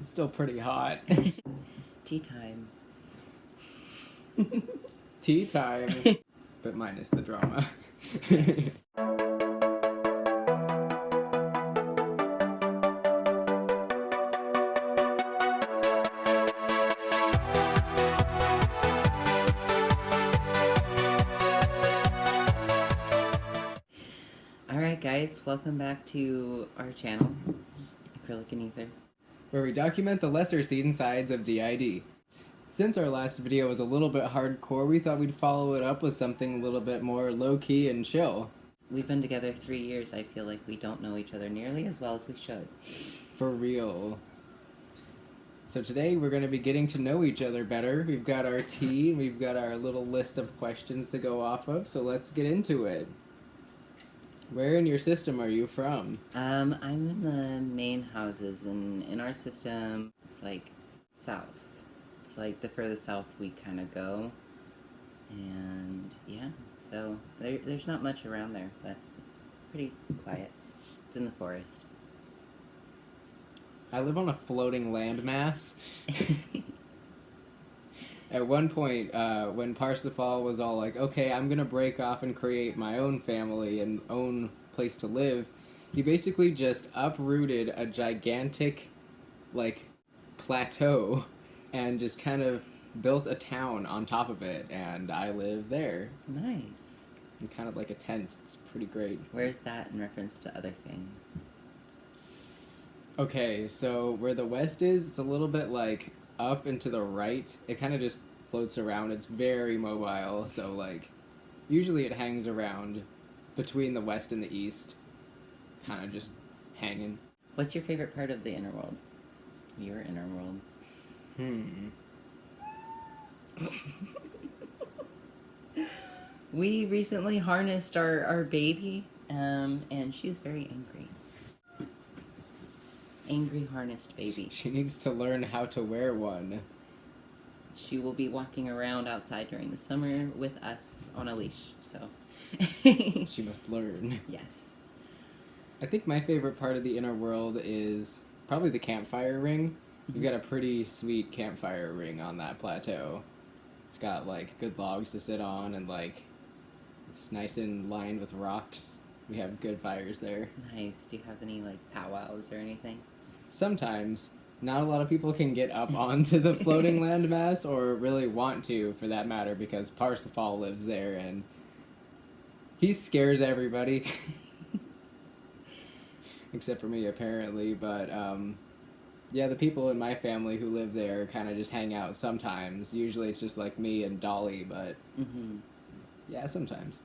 It's still pretty hot. Tea time. Tea time, but minus the drama. Yes. Alright guys, welcome back to our channel, Acrylic and Aether. Where we document the lesser seen sides of d.i.d. Since our last video was a little bit hardcore, we thought we'd follow it up with something a little bit more low-key and chill. We've been together 3 years. I feel like we don't know each other nearly as well as we should. For real. So today we're going to be getting to know each other better. We've got our tea, we've got our little list of questions to go off of, so let's get into it. Where in your system are you from? I'm in the main houses, and in our system, it's like south. It's like the furthest south we kind of go. And yeah, so there's not much around there, but it's pretty quiet. It's in the forest. I live on a floating landmass. At one point, when Parsifal was all like, okay, I'm gonna break off and create my own family and own place to live, he basically just uprooted a gigantic, like, plateau and just kind of built a town on top of it, and I live there. Nice. In kind of like a tent. It's pretty great. Where's that in reference to other things? Okay, so where the west is, it's a little bit like up and to the right. It kind of just floats around. It's very mobile, so like usually it hangs around between the west and the east, kind of just hanging. What's your favorite part of the inner world? Your inner world. We recently harnessed our baby, and she's very angry. Angry harnessed baby. She needs to learn how to wear one. She will be walking around outside during the summer with us on a leash, so. She must learn. Yes. I think my favorite part of the inner world is probably the campfire ring. We've got a pretty sweet campfire ring on that plateau. It's got like good logs to sit on, and like it's nice and lined with rocks. We have good fires there. Nice. Do you have any like powwows or anything? Sometimes. Not a lot of people can get up onto the floating landmass, or really want to, for that matter, because Parsifal lives there, and he scares everybody. Except for me, apparently, but, yeah, the people in my family who live there kind of just hang out sometimes. Usually it's just, like, me and Dolly, but, yeah, sometimes.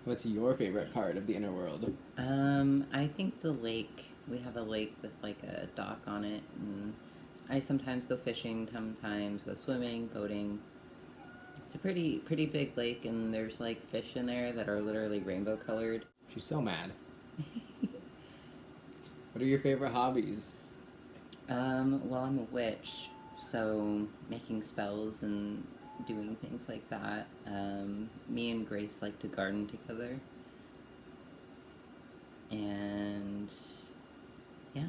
What's your favorite part of the inner world? I think the lake. We have a lake with like a dock on it, and I sometimes go fishing, sometimes go swimming, boating. It's a pretty big lake, and there's like fish in there that are literally rainbow colored. She's so mad. What are your favorite hobbies? Well, I'm a witch, so making spells and doing things like that. Me and Grace like to garden together. And yeah,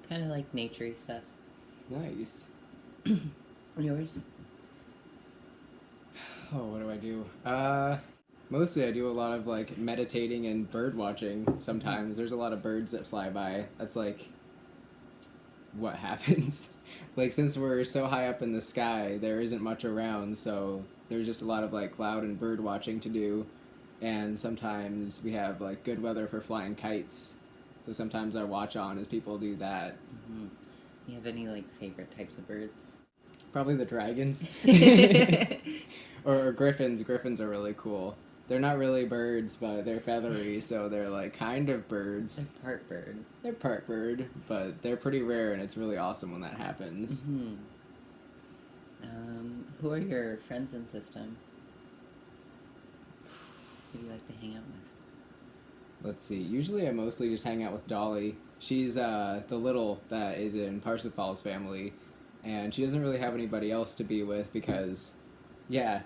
kind of like naturey stuff. Nice. Yours? Oh, what do? Mostly I do a lot of, like, meditating and bird watching sometimes. There's a lot of birds that fly by. That's, like, what happens. Like, since we're so high up in the sky, there isn't much around, so there's just a lot of, like, cloud and bird watching to do. And sometimes we have, like, good weather for flying kites. So sometimes I watch on as people do that. Mm-hmm. You have any, like, favorite types of birds? Probably the dragons. or griffins. Griffins are really cool. They're not really birds, but they're feathery, so they're, like, kind of birds. They're part bird. They're part bird, but they're pretty rare, and it's really awesome when that happens. Mm-hmm. Who are your friends in system? Who do you like to hang out with? Let's see. Usually I mostly just hang out with Dolly. She's the little that is in Parsifal's family, and she doesn't really have anybody else to be with because, yeah,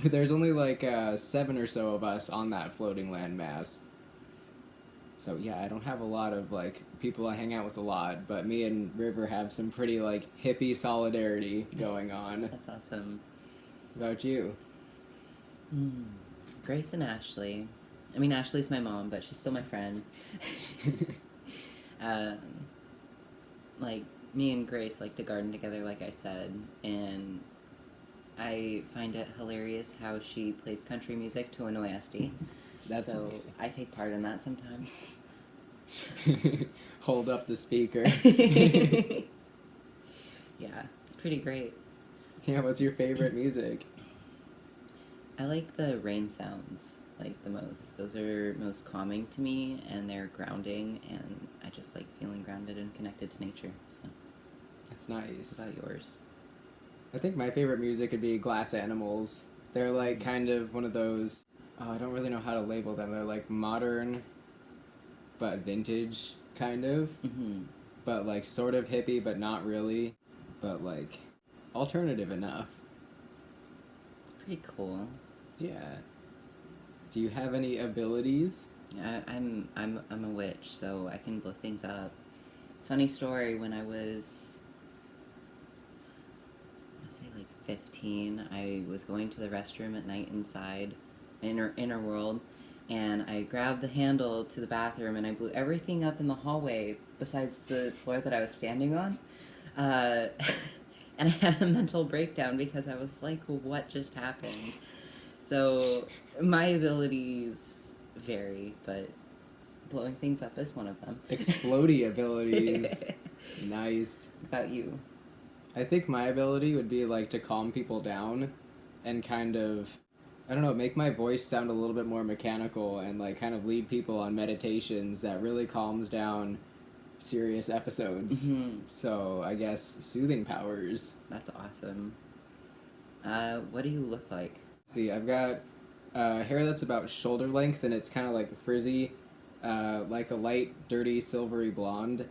there's only like 7 or so of us on that floating landmass. So yeah, I don't have a lot of like people I hang out with a lot, but me and River have some pretty like hippie solidarity going on. That's awesome. What about you? Mm. Grace and Ashley. I mean, Ashley's my mom, but she's still my friend. um, like, me and Grace like to garden together, like I said, and I find it hilarious how she plays country music to annoy Esty. That's so amazing. I take part in that sometimes. Hold up the speaker. Yeah, it's pretty great. Yeah, what's your favorite music? I like the rain sounds like the most. Those are most calming to me, and they're grounding, and I just like feeling grounded and connected to nature. So That's nice. what about yours? I think my favorite music would be Glass Animals. They're like kind of one of those, oh, I don't really know how to label them. They're like modern, but vintage, kind of. Mm-hmm. But like sort of hippie, but not really. But like alternative enough. It's pretty cool. Yeah. Do you have any abilities? I'm a witch, so I can blow things up. Funny story, when I was, I say like 15, I was going to the restroom at night inside inner world, and I grabbed the handle to the bathroom and I blew everything up in the hallway besides the floor that I was standing on. And I had a mental breakdown because I was like, what just happened? So my abilities vary, but blowing things up is one of them. Explodey abilities. Nice. About you? I think my ability would be like to calm people down and kind of, I don't know, make my voice sound a little bit more mechanical and like kind of lead people on meditations that really calms down serious episodes. Mm-hmm. So I guess soothing powers. That's awesome. What do you look like? See, I've got hair that's about shoulder length and it's kind of like frizzy, like a light, dirty, silvery blonde.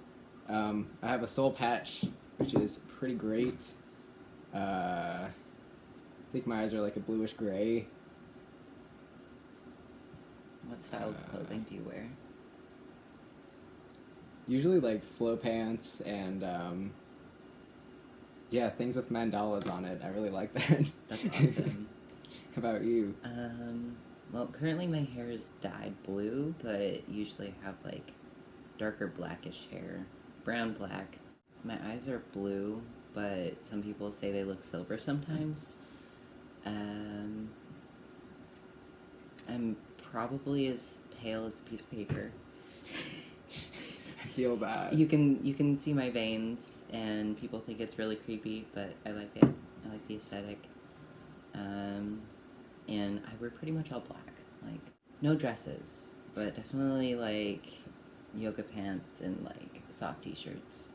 I have a soul patch, which is pretty great. I think my eyes are like a bluish gray. What style of clothing do you wear? Usually like flow pants and yeah, things with mandalas on it. I really like that. That's awesome. How about you? Well, currently my hair is dyed blue, but usually I have like darker blackish hair. Brown, black. My eyes are blue, but some people say they look silver sometimes. I'm probably as pale as a piece of paper. I feel bad. You can see my veins, and people think it's really creepy, but I like it. I like the aesthetic. And I wear pretty much all black. Like, no dresses, but definitely like yoga pants and like soft t-shirts.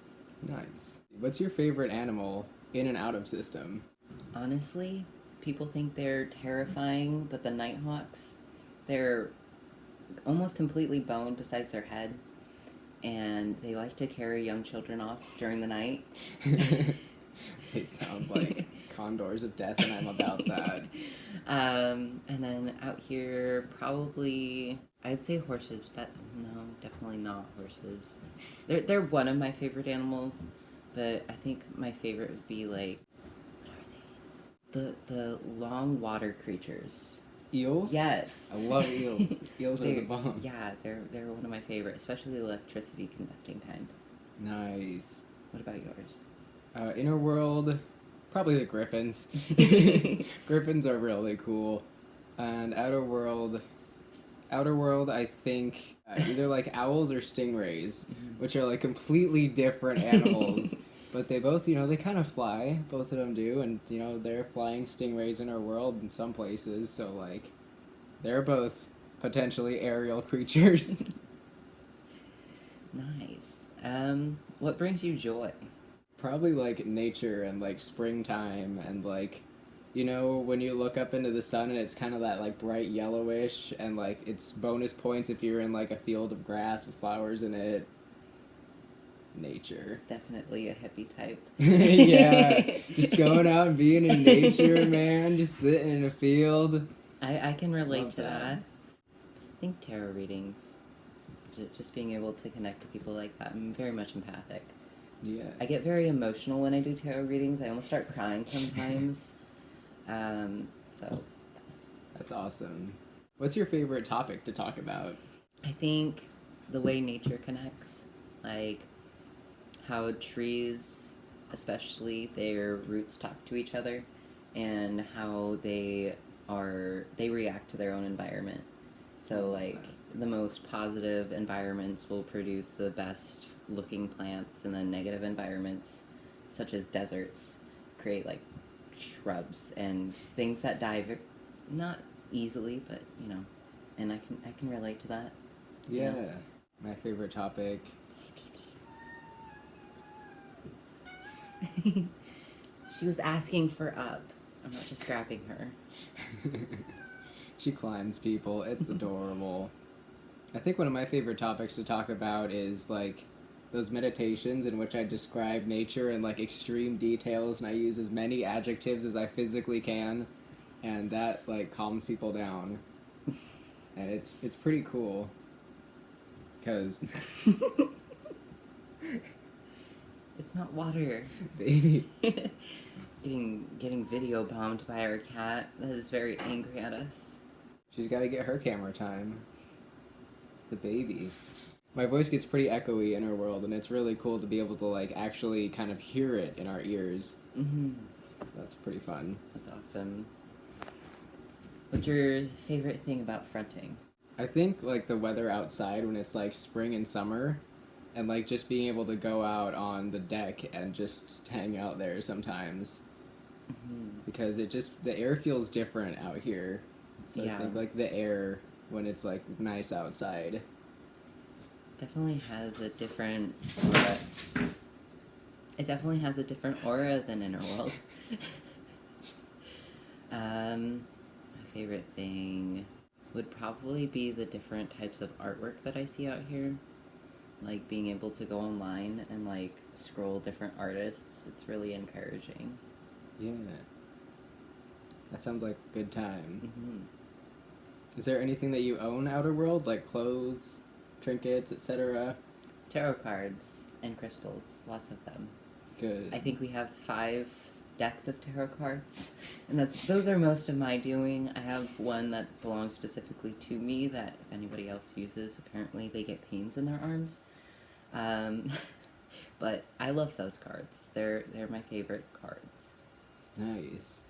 Nice. What's your favorite animal in and out of system? Honestly, people think they're terrifying, but the nighthawks, they're almost completely boned besides their head, and they like to carry young children off during the night. They sound like condors of death, and I'm about that. And then out here, probably, I'd say horses, but no, definitely not horses. They're one of my favorite animals, but I think my favorite would be like, what are they? The long water creatures. Eels? Yes. I love eels. Eels are the bomb. Yeah, they're one of my favorite, especially the electricity conducting kind. Nice. What about yours? Inner world, probably the griffins. Griffins are really cool. And outer world, I think either like owls or stingrays, which are like completely different animals. But they both, they kind of fly. Both of them do. And, they're flying stingrays in our world in some places. So, like, they're both potentially aerial creatures. Nice. What brings you joy? Probably, like, nature and, like, springtime and, like, when you look up into the sun and it's kind of that, like, bright yellowish and, like, it's bonus points if you're in, like, a field of grass with flowers in it. Nature. Definitely a hippie type. Yeah, just going out and being in nature, man. Just sitting in a field. I can relate Love to that. that. I think tarot readings. just being able to connect to people like that. I'm very much empathic. Yeah. I get very emotional when I do tarot readings. I almost start crying sometimes. So That's awesome. What's your favorite topic to talk about? I think the way nature connects, like how trees, especially their roots talk to each other, and how they react to their own environment. So like the most positive environments will produce the best looking plants, and then negative environments, such as deserts, create like shrubs and things that die not easily, but and I can relate to that. Yeah. My favorite topic. She was asking for up. I'm not just grabbing her. She climbs people. It's adorable. I think one of my favorite topics to talk about is like those meditations in which I describe nature in like extreme details, and I use as many adjectives as I physically can, and that like calms people down. And it's pretty cool. Because it's not water. Baby. Getting video bombed by our cat that is very angry at us. She's got to get her camera time. It's the baby. My voice gets pretty echoey in her world, and it's really cool to be able to like actually kind of hear it in our ears. Mm-hmm. So that's pretty fun. That's awesome. What's your favorite thing about fronting? I think like the weather outside when it's like spring and summer, and like just being able to go out on the deck and just hang out there sometimes. Mm-hmm. Because the air feels different out here. So Yeah. I think like the air when it's like nice outside. Definitely has a different aura. It definitely has a different aura than Inner World. My favorite thing would probably be the different types of artwork that I see out here. Like being able to go online and like scroll different artists. It's really encouraging. Yeah. That sounds like a good time. Mm-hmm. Is there anything that you own Outer World, like clothes, trinkets, etc.? Tarot cards and crystals, lots of them. Good. I think we have 5 decks of tarot cards, and those are most of my doing. I have one that belongs specifically to me that if anybody else uses, apparently they get pains in their arms. But I love those cards. They're my favorite cards. Nice.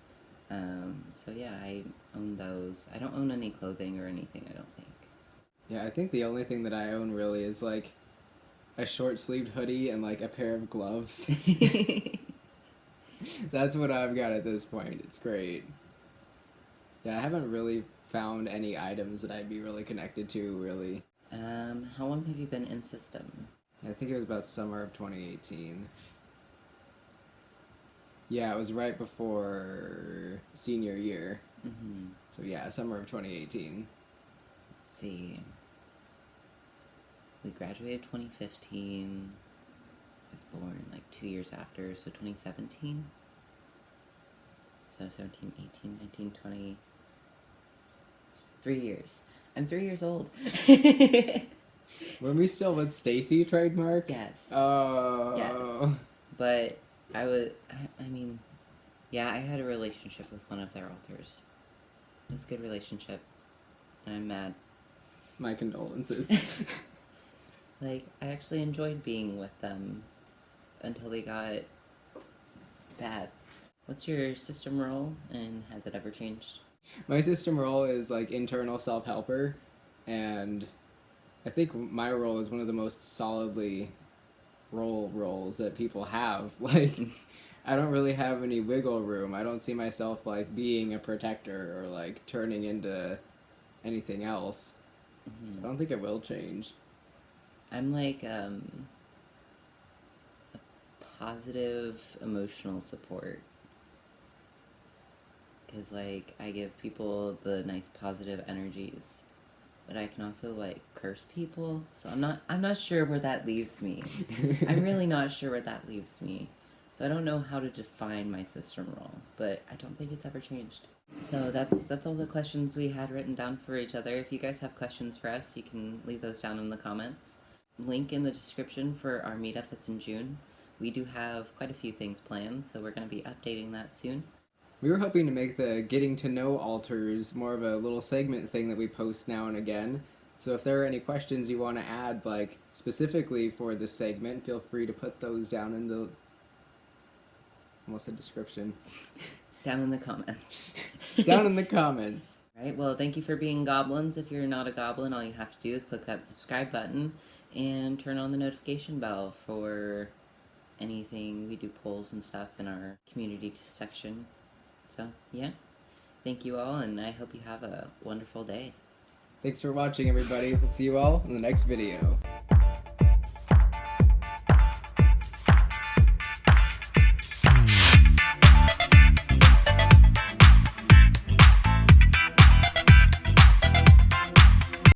So yeah, I own those. I don't own any clothing or anything, I don't think. Yeah, I think the only thing that I own really is like a short-sleeved hoodie and like a pair of gloves. That's what I've got at this point. It's great. Yeah, I haven't really found any items that I'd be really connected to, really. How long have you been in system? I think it was about summer of 2018. Yeah, it was right before senior year. Mm-hmm. So yeah, summer of 2018. Let's see. We graduated 2015. I was born like 2 years after, so 2017. So 17, 18, 19, 20. 3 years. I'm 3 years old. Were we still with Stacy trademark? Yes. Oh. Yes. But I mean, yeah, I had a relationship with one of their authors. It was a good relationship. And I'm mad. My condolences. Like, I actually enjoyed being with them until they got bad. What's your system role, and has it ever changed? My system role is like internal self-helper, and I think my role is one of the most solidly roles that people have. Like, I don't really have any wiggle room. I don't see myself like being a protector or like turning into anything else. Mm-hmm. I don't think it will change. I'm like a positive emotional support. Because like I give people the nice positive energies, but I can also like curse people. So I'm not sure where that leaves me. I'm really not sure where that leaves me. So I don't know how to define my system role, but I don't think it's ever changed. So that's all the questions we had written down for each other. If you guys have questions for us, you can leave those down in the comments. Link in the description for our meetup that's in June. We do have quite a few things planned, so we're going to be updating that soon. We were hoping to make the getting to know alters more of a little segment thing that we post now and again. So if there are any questions you want to add, like specifically for this segment, feel free to put those down in the almost a description. Down in the comments. Down in the comments. Right, well, thank you for being goblins. If you're not a goblin, all you have to do is click that subscribe button and turn on the notification bell for anything. We do polls and stuff in our community section. So, yeah. Thank you all, and I hope you have a wonderful day. Thanks for watching, everybody. We'll see you all in the next video.